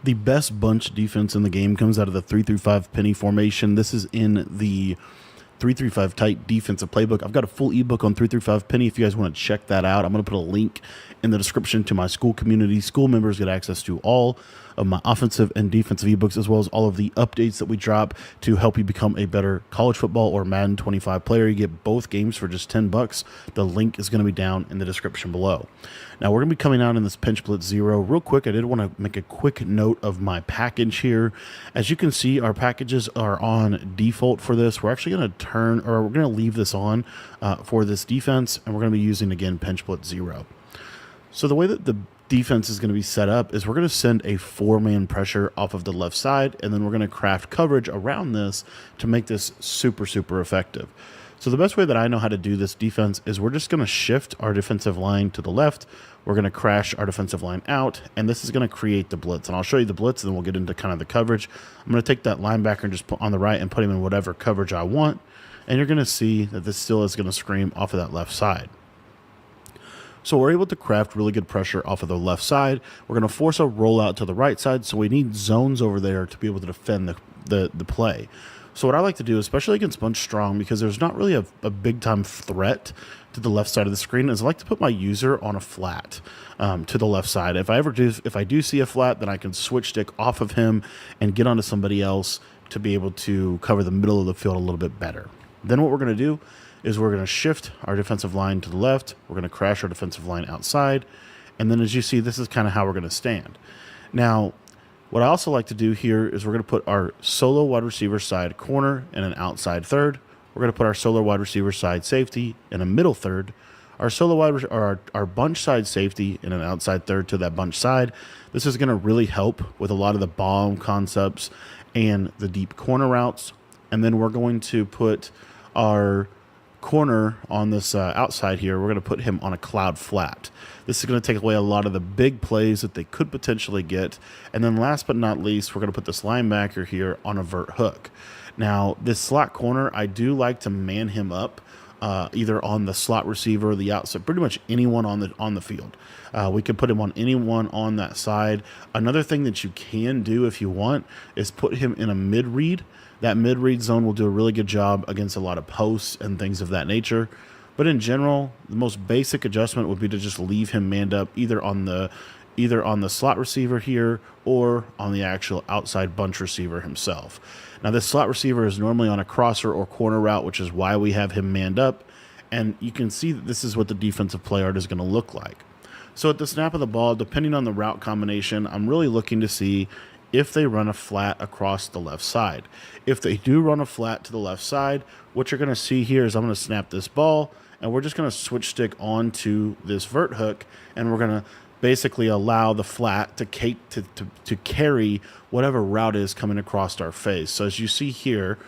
The best bunch defense in the game comes out of the 3-5 penny formation. This is in the 3-5 tight defensive playbook. I've got a full ebook on 3-5 penny if you guys want to check that out. I'm going to put a link in the description to my school community. School members get access to all of my offensive and defensive ebooks, as well as all of the updates that we drop to help you become a better college football or Madden 25 player. You get both games for just $10. The link is going to be down in the description below. Now, we're going to be coming out in this Pinch Blitz 0. Real quick, I did want to make a quick note of my package here. As you can see, our packages are on default for this. We're actually going to we're going to leave this on for this defense, and we're going to be using, again, Pinch Blitz 0. So the way that the defense is going to be set up is we're going to send a 4-man pressure off of the left side, and then we're going to craft coverage around this to make this super, super effective. So the best way that I know how to do this defense is we're just going to shift our defensive line to the left. We're going to crash our defensive line out, and this is going to create the blitz. And I'll show you the blitz, and then we'll get into kind of the coverage. I'm going to take that linebacker and just put on the right and put him in whatever coverage I want. And you're going to see that this still is going to scream off of that left side. So we're able to craft really good pressure off of the left side. We're going to force a rollout to the right side, so we need zones over there to be able to defend the play. So what I like to do, especially against bunch strong, because there's not really a big-time threat to the left side of the screen, is I like to put my user on a flat to the left side. If I do see a flat, then I can switch stick off of him and get onto somebody else to be able to cover the middle of the field a little bit better. Then what we're going to do is we're going to shift our defensive line to the left. We're going to crash our defensive line outside. And then as you see, this is kind of how we're going to stand. Now, what I also like to do here is we're going to put our solo wide receiver side corner in an outside third. We're going to put our solo wide receiver side safety in a middle third. Our our bunch side safety in an outside third to that bunch side. This is going to really help with a lot of the bomb concepts and the deep corner routes. And then we're going to put our corner on this outside here. We're going to put him on a cloud flat. This is going to take away a lot of the big plays that they could potentially get. And then last but not least, we're going to put this linebacker here on a vert hook. Now, this slot corner, I do like to man him up either on the slot receiver or the outside, pretty much anyone on the field. We can put him on anyone on that side. Another thing that you can do if you want is put him in a mid-read. That mid-read zone will do a really good job against a lot of posts and things of that nature. But in general, the most basic adjustment would be to just leave him manned up either on the slot receiver here or on the actual outside bunch receiver himself. Now, this slot receiver is normally on a crosser or corner route, which is why we have him manned up. And you can see that this is what the defensive play art is going to look like. So at the snap of the ball, depending on the route combination, I'm really looking to see if they run a flat across the left side. If they do run a flat to the left side, what you're going to see here is I'm going to snap this ball, and we're just going to switch stick onto this vert hook, and we're going to basically allow the flat to carry whatever route is coming across our face. So as you see here,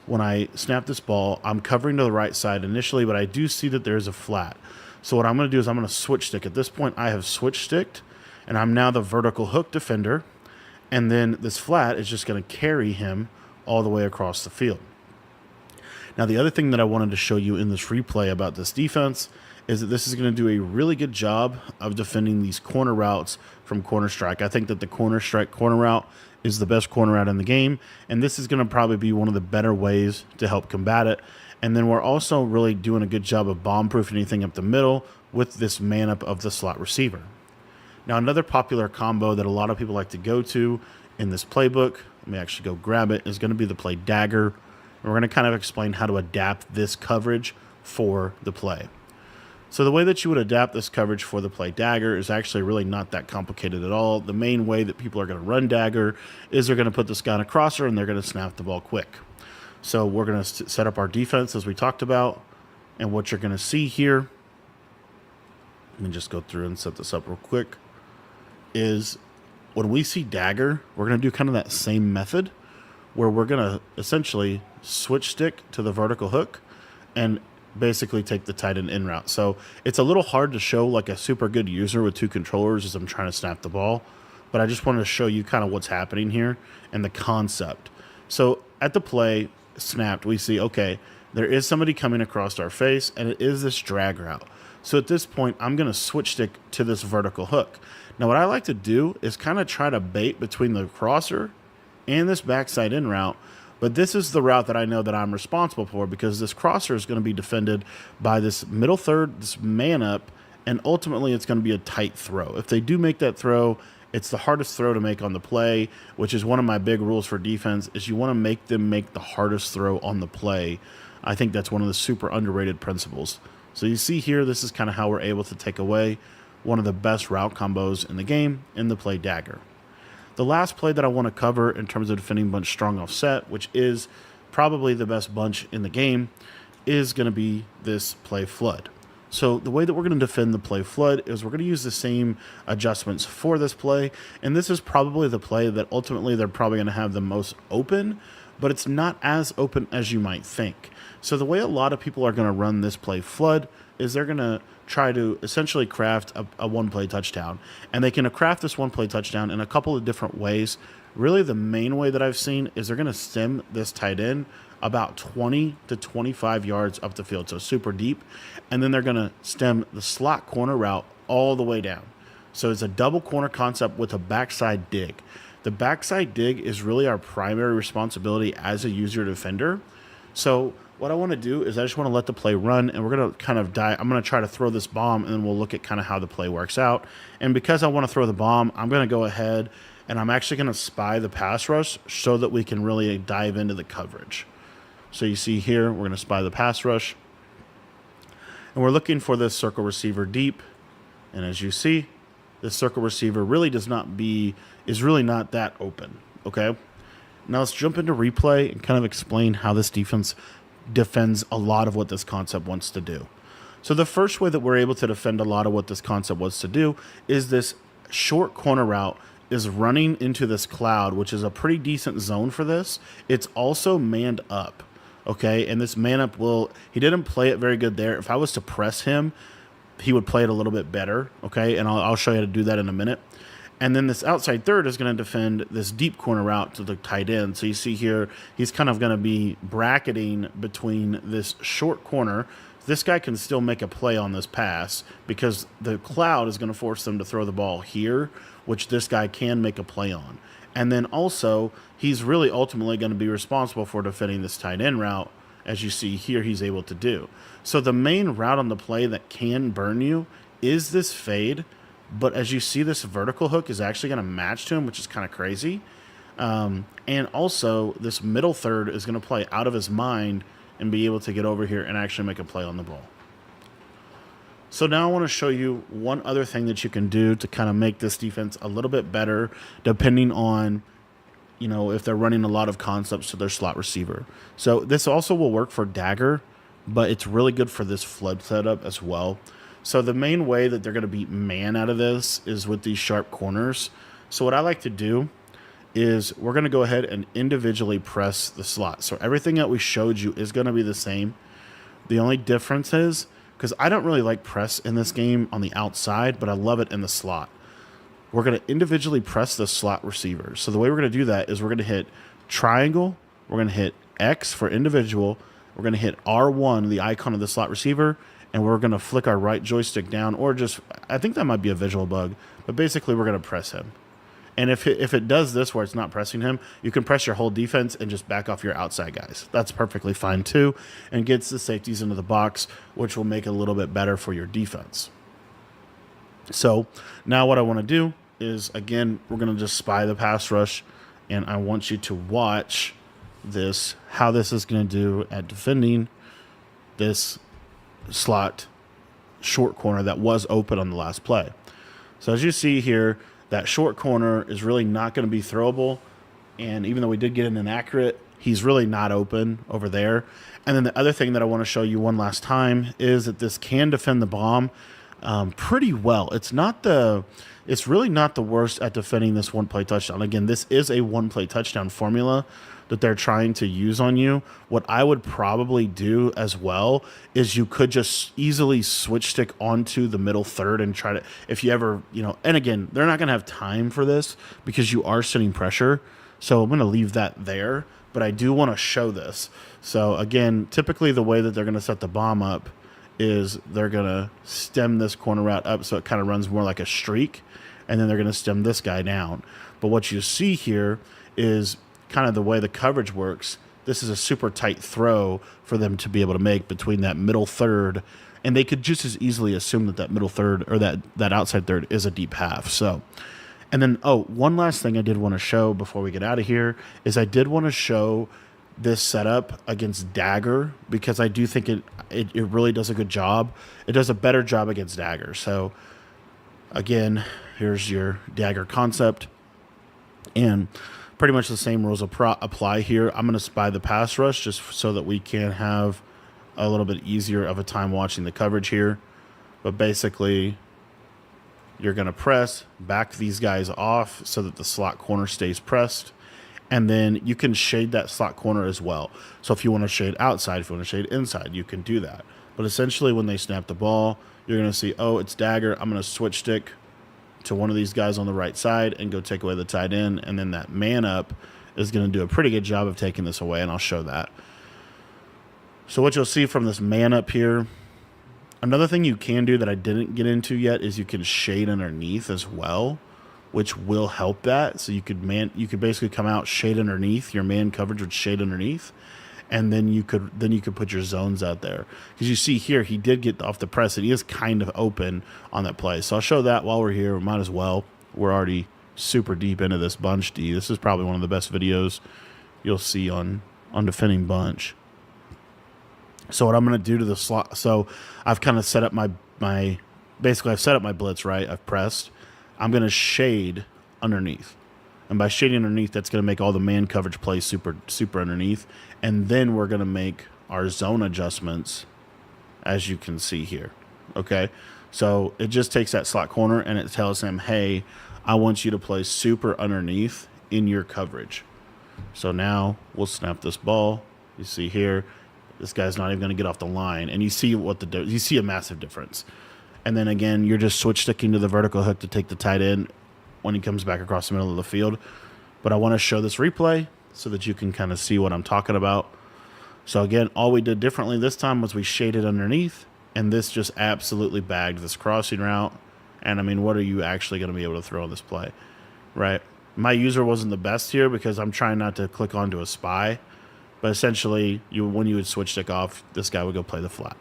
when I snap this ball, I'm covering to the right side initially, but I do see that there's a flat. So what I'm going to do is I'm going to switch stick. At this point, I have switch sticked, and I'm now the vertical hook defender. And then this flat is just going to carry him all the way across the field. Now, the other thing that I wanted to show you in this replay about this defense is that this is going to do a really good job of defending these corner routes from corner strike. I think that the corner strike corner route is the best corner route in the game, and this is going to probably be one of the better ways to help combat it. And then we're also really doing a good job of bomb-proofing anything up the middle with this man-up of the slot receiver. Now, another popular combo that a lot of people like to go to in this playbook, let me actually go grab it, is going to be the play dagger. And we're going to kind of explain how to adapt this coverage for the play. So the way that you would adapt this coverage for the play dagger is actually really not that complicated at all. The main way that people are going to run dagger is they're going to put this guy on a crosser and they're going to snap the ball quick. So we're going to set up our defense as we talked about. And what you're going to see here, let me just go through and set this up real quick, is when we see dagger, we're going to do kind of that same method where we're going to essentially switch stick to the vertical hook and basically take the tight end in route. So it's a little hard to show like a super good user with two controllers as I'm trying to snap the ball, but I just wanted to show you kind of what's happening here and the concept. So at the play snapped, we see, okay, there is somebody coming across our face, and it is this drag route. So at this point, I'm going to switch stick to this vertical hook. Now, what I like to do is kind of try to bait between the crosser and this backside in route. But this is the route that I know that I'm responsible for, because this crosser is going to be defended by this middle third, this man up, and ultimately it's going to be a tight throw. If they do make that throw, it's the hardest throw to make on the play, which is one of my big rules for defense, is you want to make them make the hardest throw on the play. I think that's one of the super underrated principles. So you see here, this is kind of how we're able to take away one of the best route combos in the game in the play dagger. The last play that I want to cover in terms of defending bunch strong offset, which is probably the best bunch in the game, is going to be this play flood. So the way that we're going to defend the play flood is we're going to use the same adjustments for this play. And this is probably the play that ultimately they're probably going to have the most open, but it's not as open as you might think. So the way a lot of people are going to run this play flood is they're going to try to essentially craft a one-play touchdown. And they can craft this one-play touchdown in a couple of different ways. Really, the main way that I've seen is they're going to stem this tight end about 20 to 25 yards up the field, so super deep. And then they're going to stem the slot corner route all the way down. So it's a double corner concept with a backside dig. The backside dig is really our primary responsibility as a user defender. So what I want to do is I just want to let the play run, and we're going to kind of I'm going to try to throw this bomb, and then we'll look at kind of how the play works out. And because I want to throw the bomb, I'm going to go ahead and I'm actually going to spy the pass rush so that we can really dive into the coverage. So you see here, we're going to spy the pass rush, and we're looking for this circle receiver deep. And as you see, this circle receiver really is really not that open. Okay. Now let's jump into replay and kind of explain how this defense defends a lot of what this concept wants to do. So the first way that we're able to defend a lot of what this concept wants to do is this short corner route is running into this cloud, which is a pretty decent zone for this. It's also manned up, okay? And this man up he didn't play it very good there. If I was to press him, he would play it a little bit better, okay? And I'll show you how to do that in a minute. And then this outside third is going to defend this deep corner route to the tight end. So you see here, he's kind of going to be bracketing between this short corner. This guy can still make a play on this pass because the cloud is going to force them to throw the ball here, which this guy can make a play on. And then also, he's really ultimately going to be responsible for defending this tight end route, as you see here he's able to do. So the main route on the play that can burn you is this fade. But as you see, this vertical hook is actually going to match to him, which is kind of crazy. And also, this middle third is going to play out of his mind and be able to get over here and actually make a play on the ball. So now I want to show you one other thing that you can do to kind of make this defense a little bit better, depending on, if they're running a lot of concepts to their slot receiver. So this also will work for dagger, but it's really good for this flood setup as well. So the main way that they're going to beat man out of this is with these sharp corners. So what I like to do is we're going to go ahead and individually press the slot. So everything that we showed you is going to be the same. The only difference is, because I don't really like press in this game on the outside, but I love it in the slot. We're going to individually press the slot receiver. So the way we're going to do that is we're going to hit triangle, we're going to hit X for individual, we're going to hit R1, the icon of the slot receiver, and we're going to flick our right joystick down, or I think that might be a visual bug, but basically we're going to press him. And if it does this where it's not pressing him, you can press your whole defense and just back off your outside guys. That's perfectly fine too, and gets the safeties into the box, which will make it a little bit better for your defense. So now what I want to do is, again, we're going to just spy the pass rush, and I want you to watch this, how this is going to do at defending this slot short corner that was open on the last play. So as you see here, that short corner is really not going to be throwable, and even though we did get an inaccurate, he's really not open over there. And then the other thing that I want to show you one last time is that this can defend the bomb pretty well. It's really not the worst at defending this one-play touchdown. Again, this is a one-play touchdown formula that they're trying to use on you. What I would probably do as well is you could just easily switch stick onto the middle third and try to, if you ever, and again, they're not going to have time for this because you are sitting pressure. So I'm going to leave that there, but I do want to show this. So again, typically the way that they're going to set the bomb up is they're going to stem this corner route up so it kind of runs more like a streak, and then they're going to stem this guy down. But what you see here is kind of the way the coverage works. This is a super tight throw for them to be able to make between that middle third, and they could just as easily assume that that middle third or that outside third is a deep half. So, and then, one last thing I did want to show before we get out of here is I did want to show this setup against dagger, because I do think it really does a good job. It does a better job against dagger. So again, here's your dagger concept, and pretty much the same rules apply here. I'm going to spy the pass rush just so that we can have a little bit easier of a time watching the coverage here. But basically, you're going to press, back these guys off so that the slot corner stays pressed. And then you can shade that slot corner as well. So if you want to shade outside, if you want to shade inside, you can do that. But essentially, when they snap the ball, you're going to see, oh, it's dagger. I'm going to switch stick to one of these guys on the right side and go take away the tight end. And then that man up is going to do a pretty good job of taking this away, and I'll show that. So what you'll see from this man up here, another thing you can do that I didn't get into yet is you can shade underneath as well, which will help that. So you could basically come out, shade underneath, your man coverage would shade underneath, and then you could put your zones out there. Because you see here, he did get off the press, and he is kind of open on that play. So I'll show that while we're here. We might as well. We're already super deep into this bunch D. This is probably one of the best videos you'll see on defending bunch. So what I'm going to do to the slot, so I've kind of set up basically I've set up my blitz, right? I've pressed. I'm going to shade underneath. And by shading underneath, that's going to make all the man coverage plays super, super underneath. And then we're going to make our zone adjustments, as you can see here. Okay? So it just takes that slot corner and it tells him, hey, I want you to play super underneath in your coverage. So now we'll snap this ball. You see here, this guy's not even going to get off the line. And you see you see a massive difference. And then again, you're just switch sticking to the vertical hook to take the tight end when he comes back across the middle of the field. But I want to show this replay so that you can kind of see what I'm talking about. So again, all we did differently this time was we shaded underneath, and this just absolutely bagged this crossing route. And I mean, what are you actually going to be able to throw on this play, right? My user wasn't the best here because I'm trying not to click onto a spy. But essentially, when you would switch stick off, this guy would go play the flat.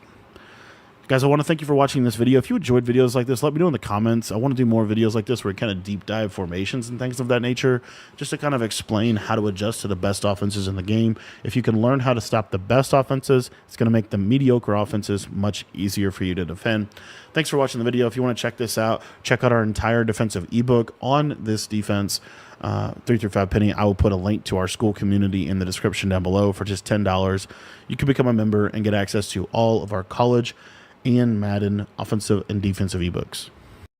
Guys, I want to thank you for watching this video. If you enjoyed videos like this, let me know in the comments. I want to do more videos like this where we kind of deep dive formations and things of that nature, just to kind of explain how to adjust to the best offenses in the game. If you can learn how to stop the best offenses, it's going to make the mediocre offenses much easier for you to defend. Thanks for watching the video. If you want to check this out, check out our entire defensive ebook on this defense, 3-5 penny. I will put a link to our school community in the description down below for just $10. You can become a member and get access to all of our college and Madden offensive and defensive ebooks.